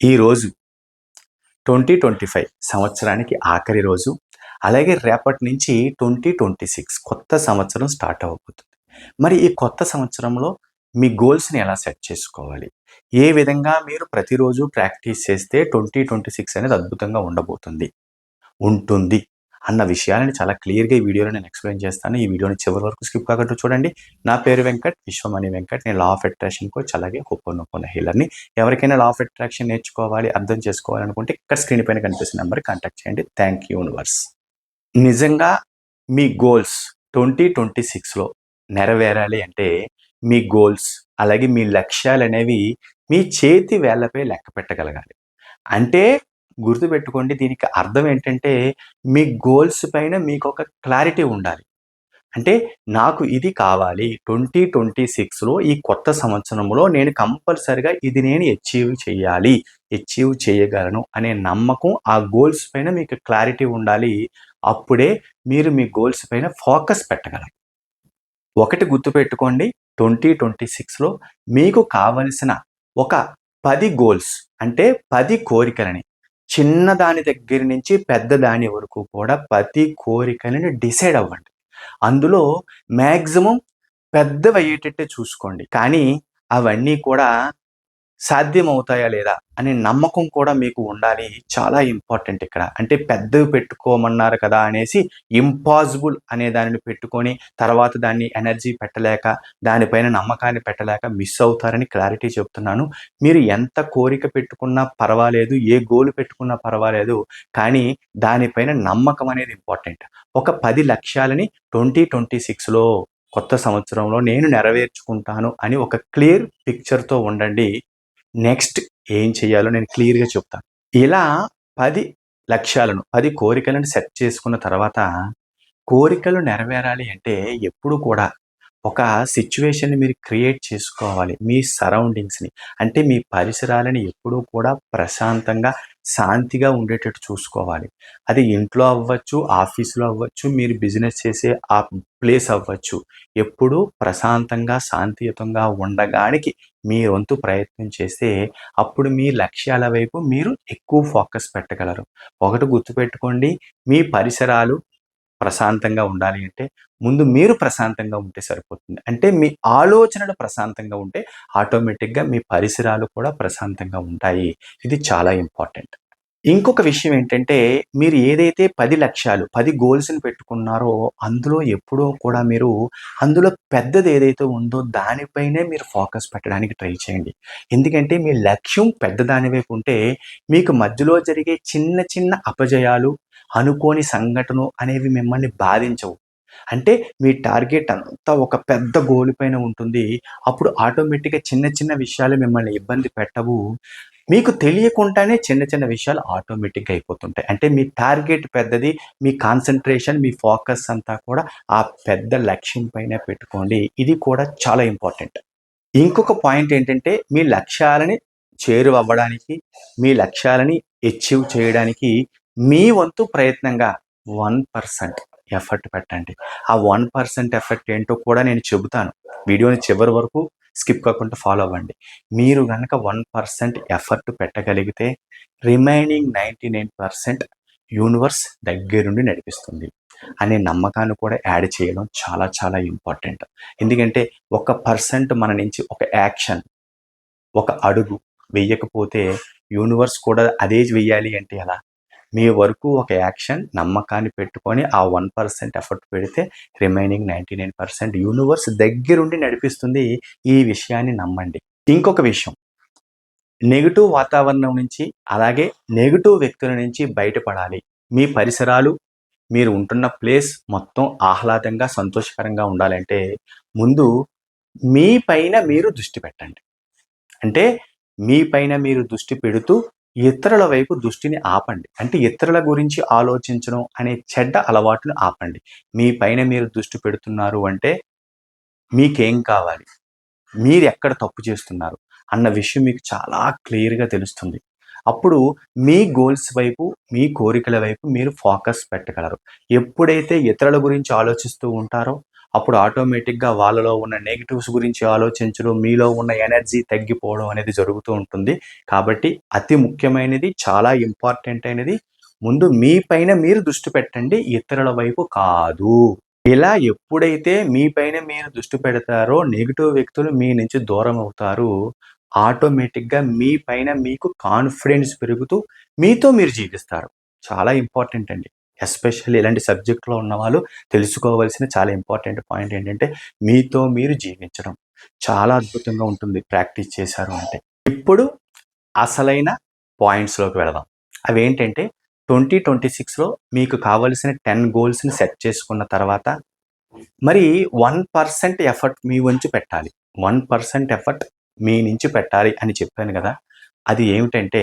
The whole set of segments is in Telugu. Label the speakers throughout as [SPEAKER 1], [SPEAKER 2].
[SPEAKER 1] ఈరోజు 2025 సంవత్సరానికి ఆఖరి రోజు. అలాగే రేపటి నుంచి 2026 కొత్త సంవత్సరం స్టార్ట్ అవ్వబోతుంది. మరి ఈ కొత్త సంవత్సరంలో మీ గోల్స్‌ని ఎలా సెట్ చేసుకోవాలి? ఏ విధంగా మీరు ప్రతిరోజు ప్రాక్టీస్ చేస్తే 2026 అనేది అద్భుతంగా ఉంటుంది అన్న విషయాలను చాలా క్లియర్‌గా ఈ వీడియోలో నేను ఎక్స్‌ప్లెయిన్ చేస్తాను. ఈ వీడియోని చివరి వరకు స్కిప్ కాకుండా చూడండి. నా పేరు వెంకట్, విశ్వమణి వెంకట్. నేను లా ఆఫ్ అట్రాక్షన్ కోచ్, అలాగే హోపోనోపోనో హీలర్‌ని. ఎవరికైనా లా ఆఫ్ అట్రాక్షన్ నేర్చుకోవాలి, అర్థం చేసుకోవాలనుకుంటే ఇక్కడ స్క్రీన్ పైన కనిపిస్తున్న నెంబర్‌కి కాంటాక్ట్ చేయండి. Thank you universe. నిజంగా మీ గోల్స్ 2026లో నెరవేరాలి అంటే మీ గోల్స్ అలాగే మీ లక్ష్యాలనేవి మీ చేతి వేళ్ళపై లెక్క పెట్టగలగాలి. అంటే గుర్తుపెట్టుకోండి, దీనికి అర్థం ఏంటంటే మీ గోల్స్ పైన మీకొక క్లారిటీ ఉండాలి. అంటే నాకు ఇది కావాలి 2026లో ఈ కొత్త సంవత్సరంలో నేను కంపల్సరిగా ఇది నేను అచీవ్ చేయగలను అనే నమ్మకం ఆ గోల్స్ పైన మీకు క్లారిటీ ఉండాలి. అప్పుడే మీరు మీ గోల్స్ పైన ఫోకస్ పెట్టగలరు. ఒకటి గుర్తుపెట్టుకోండి, 2026లో మీకు కావలసిన ఒక 10 గోల్స్ అంటే 10 కోరికలని, చిన్నదాని దగ్గర నుంచి పెద్దదాని వరకు కూడా 10 కోరికలని డిసైడ్ అవ్వండి. అందులో మ్యాక్సిమం పెద్దవయ్యేటట్టే చూసుకోండి. కానీ అవన్నీ కూడా సాధ్యమవుతాయా లేదా అనే నమ్మకం కూడా మీకు ఉండాలి. చాలా ఇంపార్టెంట్ ఇక్కడ. అంటే పెద్దవి పెట్టుకోమన్నారు కదా అనేసి ఇంపాసిబుల్ అనే దానిని పెట్టుకొని తర్వాత దాన్ని ఎనర్జీ పెట్టలేక, దానిపైన నమ్మకాన్ని పెట్టలేక మిస్ అవుతారని క్లారిటీ చెప్తున్నాను. మీరు ఎంత కోరిక పెట్టుకున్నా పర్వాలేదు, ఏ గోల్ పెట్టుకున్నా పర్వాలేదు, కానీ దానిపైన నమ్మకం అనేది ఇంపార్టెంట్. ఒక 10 లక్ష్యాలని 2026లో కొత్త సంవత్సరంలో నేను నెరవేర్చుకుంటాను అని ఒక క్లియర్ పిక్చర్‌తో ఉండండి. నెక్స్ట్ ఏం చేయాలో నేను క్లియర్‌గా చెప్తాను. ఇలా 10 లక్ష్యాలను, 10 కోరికలను సెట్ చేసుకున్న తర్వాత, కోరికలు నెరవేరాలి అంటే ఎప్పుడు కూడా ఒక సిట్యుయేషన్‌ని మీరు క్రియేట్ చేసుకోవాలి. మీ సరౌండింగ్స్‌ని అంటే మీ పరిసరాలని ఎప్పుడూ కూడా ప్రశాంతంగా, శాంతిగా ఉండేటట్టు చూసుకోవాలి. అది ఇంట్లో అవ్వచ్చు, ఆఫీస్‌లో అవ్వచ్చు, మీరు బిజినెస్ చేసే ఆ ప్లేస్ అవ్వచ్చు. ఎప్పుడూ ప్రశాంతంగా, శాంతియుతంగా ఉండడానికి మీ వంతు ప్రయత్నం చేస్తే అప్పుడు మీ లక్ష్యాల వైపు మీరు ఎక్కువ ఫోకస్ పెట్టగలరు. ఒకటి గుర్తుపెట్టుకోండి, మీ పరిసరాలు ప్రశాంతంగా ఉండాలి అంటే ముందు మీరు ప్రశాంతంగా ఉంటే సరిపోతుంది. అంటే మీ ఆలోచనలు ప్రశాంతంగా ఉంటే ఆటోమేటిక్‌గా మీ పరిసరాలు కూడా ప్రశాంతంగా ఉంటాయి. ఇది చాలా ఇంపార్టెంట్. ఇంకొక విషయం ఏంటంటే, మీరు ఏదైతే 10 లక్ష్యాలు, 10 గోల్స్‌ని పెట్టుకున్నారో అందులో ఎప్పుడూ కూడా మీరు అందులో పెద్దది ఏదైతే ఉందో దానిపైనే మీరు ఫోకస్ పెట్టడానికి ట్రై చేయండి. ఎందుకంటే మీ లక్ష్యం పెద్దదాని వైపు ఉంటే మీకు మధ్యలో జరిగే చిన్న చిన్న అపజయాలు, అనుకోని సంఘటనలు అనేవి మిమ్మల్ని బాధించవు. అంటే మీ టార్గెట్ అంతా ఒక పెద్ద గోల్ పైన ఉంటుంది. అప్పుడు ఆటోమేటిక్‌గా చిన్న చిన్న విషయాలు మిమ్మల్ని ఇబ్బంది పెట్టవు. మీకు తెలియకుండానే చిన్న చిన్న విషయాలు ఆటోమేటిక్‌గా అయిపోతుంటాయి. అంటే మీ టార్గెట్ పెద్దది. మీ కాన్సంట్రేషన్, మీ ఫోకస్ అంతా కూడా ఆ పెద్ద లక్ష్యం పైనే పెట్టుకోండి. ఇది కూడా చాలా ఇంపార్టెంట్. ఇంకొక పాయింట్ ఏంటంటే, మీ లక్ష్యాలని చేరువవ్వడానికి, మీ లక్ష్యాలని అచీవ్ చేయడానికి మీ వంతు ప్రయత్నంగా 1% ఎఫర్ట్ పెట్టండి. ఆ 1% ఎఫర్ట్ ఏంటో కూడా నేను చెబుతాను. వీడియోని చివరి వరకు స్కిప్ కాకుండా ఫాలో అవ్వండి. మీరు గనక 1% ఎఫర్ట్ పెట్టగలిగితే రిమైనింగ్ 99% యూనివర్స్ దగ్గరుండి నడిపిస్తుంది అనే నమ్మకాన్ని కూడా యాడ్ చేయడం చాలా చాలా ఇంపార్టెంట్. ఎందుకంటే ఒక పర్సెంట్ మన నుంచి ఒక యాక్షన్, ఒక అడుగు వెయ్యకపోతే యూనివర్స్ కూడా అదే వెయ్యాలి అంటే ఎలా? మీ వరకు ఒక యాక్షన్, నమ్మకాన్ని పెట్టుకొని ఆ 1% ఎఫర్ట్ పెడితే రిమైనింగ్ 99% యూనివర్స్ దగ్గరుండి నడిపిస్తుంది. ఈ విషయాన్ని నమ్మండి. ఇంకొక విషయం, నెగెటివ్ వాతావరణం నుంచి, అలాగే నెగెటివ్ వ్యక్తుల నుంచి బయటపడాలి. మీ పరిసరాలు, మీరు ఉంటున్న ప్లేస్ మొత్తం ఆహ్లాదంగా, సంతోషకరంగా ఉండాలంటే ముందు మీ పైన మీరు దృష్టి పెట్టండి. అంటే మీ పైన మీరు దృష్టి పెడుతూ ఇతరుల వైపు దృష్టిని ఆపండి. అంటే ఇతరుల గురించి ఆలోచించడం అనే చెడ్డ అలవాటును ఆపండి. మీ పైన మీరు దృష్టి పెడుతున్నారు అంటే మీకేం కావాలి? మీరెక్కడ తప్పు చేస్తున్నారు? అన్న విషయం మీకు చాలా క్లియర్‌గా తెలుస్తుంది. అప్పుడు మీ గోల్స్ వైపు, మీ కోరికల వైపు మీరు ఫోకస్ పెట్టగలరు. ఎప్పుడైతే ఇతరుల గురించి ఆలోచిస్తూ ఉంటారో అప్పుడు ఆటోమేటిక్గా వాళ్ళలో ఉన్న నెగిటివ్స్ గురించి ఆలోచించడం, మీలో ఉన్న ఎనర్జీ తగ్గిపోవడం అనేది జరుగుతూ ఉంటుంది. కాబట్టి అతి ముఖ్యమైనది, చాలా ఇంపార్టెంట్ అయినది, ముందు మీ పైన మీరు దృష్టి పెట్టండి, ఇతరుల వైపు కాదు. ఇలా ఎప్పుడైతే మీ పైన మీరు దృష్టి పెడతారో నెగెటివ్ వ్యక్తులు మీ నుంచి దూరం అవుతారు. ఆటోమేటిక్గా మీ పైన మీకు కాన్ఫిడెన్స్ పెరుగుతూ మీతో మీరు జీవిస్తారు. చాలా ఇంపార్టెంట్ అండి. ఎస్పెషల్లీ ఇలాంటి సబ్జెక్ట్లో ఉన్నవాళ్ళు తెలుసుకోవాల్సిన చాలా ఇంపార్టెంట్ పాయింట్ ఏంటంటే, మీతో మీరు జీవించడం చాలా అద్భుతంగా ఉంటుంది ప్రాక్టీస్ చేశారు అంటే. ఇప్పుడు అసలైన పాయింట్స్‌లోకి వెళదాం. అవేంటంటే 2026లో మీకు కావాల్సిన 10 గోల్స్‌ని సెట్ చేసుకున్న తర్వాత మరి 1% ఎఫర్ట్ మీ వంతు పెట్టాలి. 1% ఎఫర్ట్ మీ నుంచి పెట్టాలి అని చెప్పాను గదా! అది ఏమిటంటే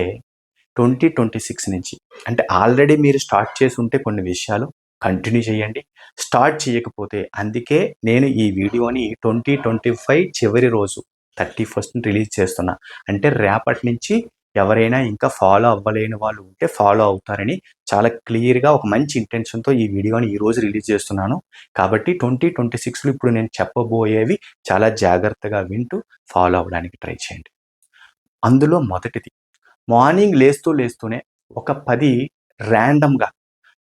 [SPEAKER 1] 2026 నుంచి అంటే ఆల్రెడీ మీరు స్టార్ట్ చేసుంటే కొన్ని విషయాలు కంటిన్యూ చేయండి. స్టార్ట్ చేయకపోతే అందుకే నేను ఈ వీడియోని 2025 చివరి రోజు 31st రిలీజ్ చేస్తున్నా. అంటే రేపటి నుంచి ఎవరైనా ఇంకా ఫాలో అవ్వలేని వాళ్ళు ఉంటే ఫాలో అవుతారని చాలా క్లియర్‌గా ఒక మంచి ఇంటెన్షన్‌తో ఈ వీడియోని ఈరోజు రిలీజ్ చేస్తున్నాను. కాబట్టి 2026లో ఇప్పుడు నేను చెప్పబోయేవి చాలా జాగ్రత్తగా వింటూ ఫాలో అవ్వడానికి ట్రై చేయండి. అందులో మొదటిది మార్నింగ్ లేస్తూనే ఒక 10 ర్యాండమ్‌గా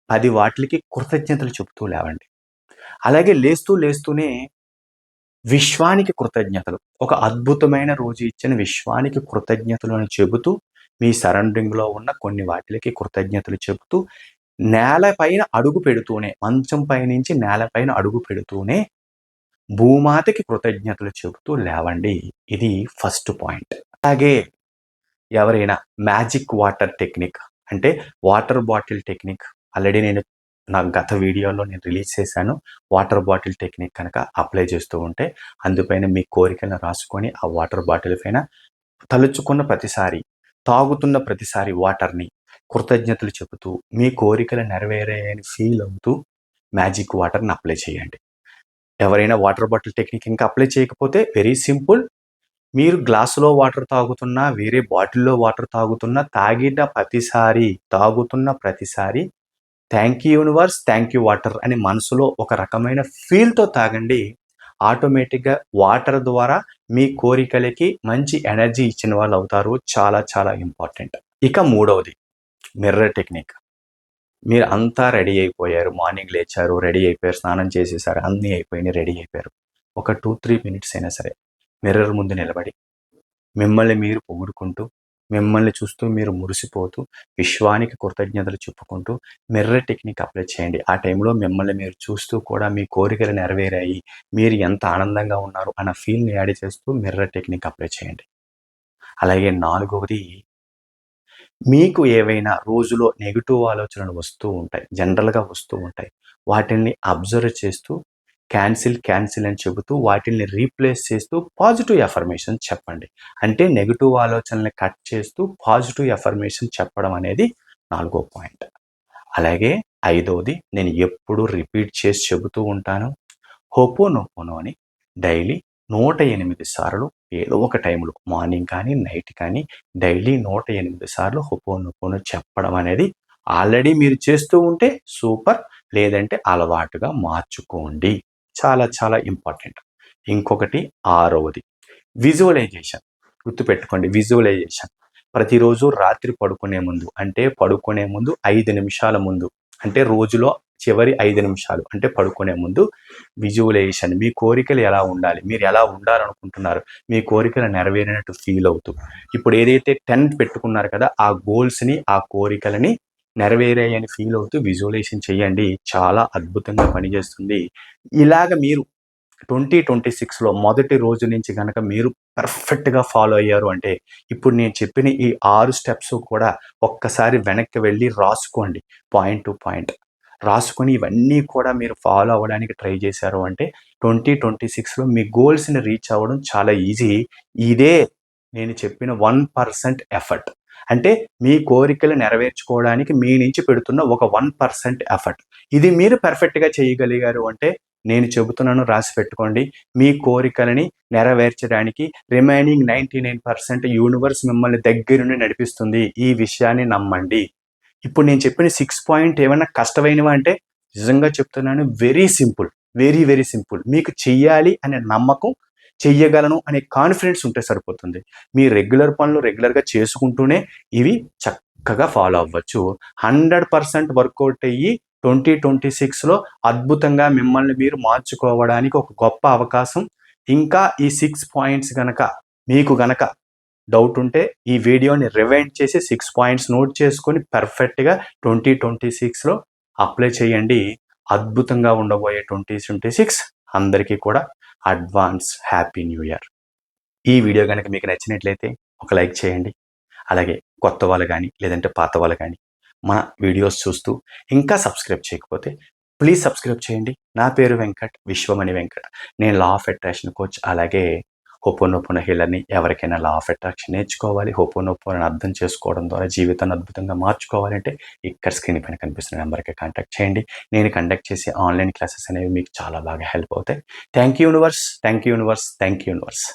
[SPEAKER 1] 10 వాటిలకి కృతజ్ఞతలు చెప్తూ లేవండి. అలాగే లేస్తూనే విశ్వానికి కృతజ్ఞతలు. ఒక అద్భుతమైన రోజు ఇచ్చిన విశ్వానికి కృతజ్ఞతలు అని చెబుతూ, మీ సరౌండింగ్‌లో ఉన్న కొన్ని వాటిలకి కృతజ్ఞతలు చెబుతూ, నేల పైన అడుగు పెడుతూనే, మంచం పైనుంచి నేల పైన అడుగు పెడుతూనే, భూమాతకి కృతజ్ఞతలు చెబుతూ లేవండి. ఇది ఫస్ట్ పాయింట్. అలాగే ఎవరైనా మ్యాజిక్ వాటర్ టెక్నిక్ అంటే వాటర్ బాటిల్ టెక్నిక్ ఆల్రెడీ నేను నా గత వీడియోలో నేను రిలీజ్ చేశాను. వాటర్ బాటిల్ టెక్నిక్ కనుక అప్లై చేస్తూ ఉంటే అందుపైన మీ కోరికలను రాసుకొని ఆ వాటర్ బాటిల్ పైన తలుచుకున్న ప్రతిసారి, తాగుతున్న ప్రతిసారి వాటర్‌ని కృతజ్ఞతలు చెబుతూ, మీ కోరికలు నెరవేరాయని ఫీల్ అవుతూ మ్యాజిక్ వాటర్‌ని అప్లై చేయండి. ఎవరైనా వాటర్ బాటిల్ టెక్నిక్ ఇంకా అప్లై చేయకపోతే వెరీ సింపుల్. మీరు గ్లాసులో వాటర్ తాగుతున్నా, వేరే బాటిల్‌లో వాటర్ తాగుతున్నా, తాగుతున్న ప్రతిసారి thank you universe, thank you water అని మనసులో ఒక రకమైన ఫీల్‌తో తాగండి. ఆటోమేటిక్‌గా వాటర్ ద్వారా మీ కోరికలకి మంచి ఎనర్జీ ఇచ్చిన వాళ్ళవుతారు. చాలా చాలా ఇంపార్టెంట్. ఇక మూడవది మిర్రర్ టెక్నిక్. మీరు అంతా రెడీ అయిపోయారు. మార్నింగ్ లేచారు, రెడీ అయిపోయారు, స్నానం చేసేసారు, అన్నీ అయిపోయినాయి, రెడీ అయిపోయారు. ఒక 2, 3 మినిట్స్ అయినా సరే మిర్రర్ ముందు నిలబడి మిమ్మల్ని మీరు పొగుడుకుంటూ, మిమ్మల్ని చూస్తూ మీరు మురిసిపోతూ, విశ్వానికి కృతజ్ఞతలు చెప్పుకుంటూ మిర్రర్ టెక్నిక్ అప్లై చేయండి. ఆ టైంలో మిమ్మల్ని మీరు చూస్తూ కూడా మీ కోరికలు నెరవేరాయి, మీరు ఎంత ఆనందంగా ఉన్నారు అన్న ఫీల్‌ని యాడ్ చేస్తూ మిర్రర్ టెక్నిక్ అప్లై చేయండి. అలాగే నాలుగవది మీకు ఏవైనా రోజులో నెగెటివ్ ఆలోచనలు వస్తూ ఉంటాయి. జనరల్‌గా వస్తూ ఉంటాయి. వాటిల్ని అబ్జర్వ్ చేస్తూ క్యాన్సిల్ అని చెబుతూ వాటిల్ని రీప్లేస్ చేస్తూ పాజిటివ్ ఎఫర్మేషన్ చెప్పండి. అంటే నెగెటివ్ ఆలోచనల్ని కట్ చేస్తూ పాజిటివ్ ఎఫర్మేషన్ చెప్పడం అనేది నాలుగో పాయింట్. అలాగే ఐదోది నేను ఎప్పుడూ రిపీట్ చేసి చెబుతూ ఉంటాను. హోపోనోపోనో అని డైలీ 108 సార్లు ఏదో ఒక టైంలో మార్నింగ్ కానీ, నైట్ కానీ డైలీ 108 సార్లు హోపోనోపోనో చెప్పడం అనేది ఆల్రెడీ మీరు చేస్తూ ఉంటే సూపర్. లేదంటే అలవాటుగా మార్చుకోండి. చాలా చాలా ఇంపార్టెంట్. ఇంకొకటి ఆరవది విజువలైజేషన్. గుర్తుపెట్టుకోండి విజువలైజేషన్. ప్రతిరోజు రాత్రి పడుకునే ముందు అంటే పడుకునే ముందు 5 నిమిషాల ముందు అంటే రోజులో చివరి 5 నిమిషాలు అంటే పడుకునే ముందు విజువలైజేషన్. మీ కోరికలు ఎలా ఉండాలి? మీరు ఎలా ఉండాలనుకుంటున్నారు? మీ కోరికలు నెరవేరినట్టు ఫీల్ అవుతూ. ఇప్పుడు ఏదైతే 10 పెట్టుకున్నారు కదా! ఆ గోల్స్‌ని, ఆ కోరికలని నెరవేరాయని ఫీల్ అవుతూ విజువలైజేషన్ చేయండి. చాలా అద్భుతంగా పనిచేస్తుంది. ఇలాగ మీరు 2026లో మొదటి రోజు నుంచి గనక మీరు పర్ఫెక్ట్‌గా ఫాలో అయ్యారు అంటే, ఇప్పుడు నేను చెప్పిన ఈ 6 స్టెప్స్ కూడా ఒక్కసారి వెనక్కి వెళ్లి రాసుకోండి. Point to point. రాసుకొని ఇవన్నీ కూడా మీరు ఫాలో అవ్వడానికి ట్రై చేశారు అంటే 2026లో మీ గోల్స్‌ని రీచ్ అవ్వడం చాలా ఈజీ. ఇదే నేను చెప్పిన 1% ఎఫర్ట్. అంటే మీ కోరికలు నెరవేర్చుకోవడానికి మీ నుంచి పెడుతున్న ఒక 1% ఎఫర్ట్. ఇది మీరు పర్ఫెక్ట్‌గా చేయగలిగారు అంటే నేను చెబుతున్నాను రాసి పెట్టుకోండి. మీ కోరికలని నెరవేర్చడానికి రిమైనింగ్ 99% యూనివర్స్ మిమ్మల్ని దగ్గరుండి నడిపిస్తుంది. ఈ విషయాన్ని నమ్మండి. ఇప్పుడు నేను చెప్పిన 6 పాయింట్ ఏమన్నా కష్టమైనవా అంటే నిజంగా చెప్తున్నాను very simple. Very very simple. మీకు చెయ్యాలి అనే నమ్మకం, చెయ్యగలను అనే కాన్ఫిడెన్స్ ఉంటే సరిపోతుంది. మీ రెగ్యులర్ పనులు రెగ్యులర్‌గా చేసుకుంటూనే ఇవి చక్కగా ఫాలో అవ్వచ్చు. 100% వర్కౌట్ అయ్యి 2026లో అద్భుతంగా మిమ్మల్ని మీరు మార్చుకోవడానికి ఒక గొప్ప అవకాశం. ఇంకా ఈ 6 పాయింట్స్ మీకు గనక డౌట్ ఉంటే ఈ వీడియోని రివైండ్ చేసి 6 పాయింట్స్ నోట్ చేసుకొని పర్ఫెక్ట్‌గా 2026లో అప్లై చేయండి. అద్భుతంగా ఉండబోయే 2026 అందరికీ కూడా అడ్వాన్స్ హ్యాపీ న్యూ ఇయర్. ఈ వీడియో గనక మీకు నచ్చినట్లయితే ఒక లైక్ చేయండి. అలాగే కొత్త వాళ్ళు గానీ, లేదంటే పాత వాళ్ళు గానీ మన వీడియోస్ చూస్తూ ఇంకా సబ్స్క్రైబ్ చేయకపోతే ప్లీజ్ సబ్స్క్రైబ్ చేయండి. నా పేరు వెంకట్, విశ్వమణి వెంకట్. నేను లా ఆఫ్ అట్రాక్షన్ కోచ్, అలాగే హోపోనోపోనో హీలర్‌ని. ఎవరికైనా లా ఆఫ్ అట్రాక్షన్ నేర్చుకోవాలి, హోపోనోపోనోని అర్థం చేసుకోవడం ద్వారా జీవితాన్ని అద్భుతంగా మార్చుకోవాలంటే ఇక్కడ స్క్రీన్ పైన కనిపిస్తున్న నెంబర్‌కి కాంటాక్ట్ చేయండి. నేను కండక్ట్ చేసే ఆన్‌లైన్ క్లాసెస్ అనేవి మీకు చాలా బాగా హెల్ప్ అవుతాయి. Thank you universe, thank you universe, thank you universe.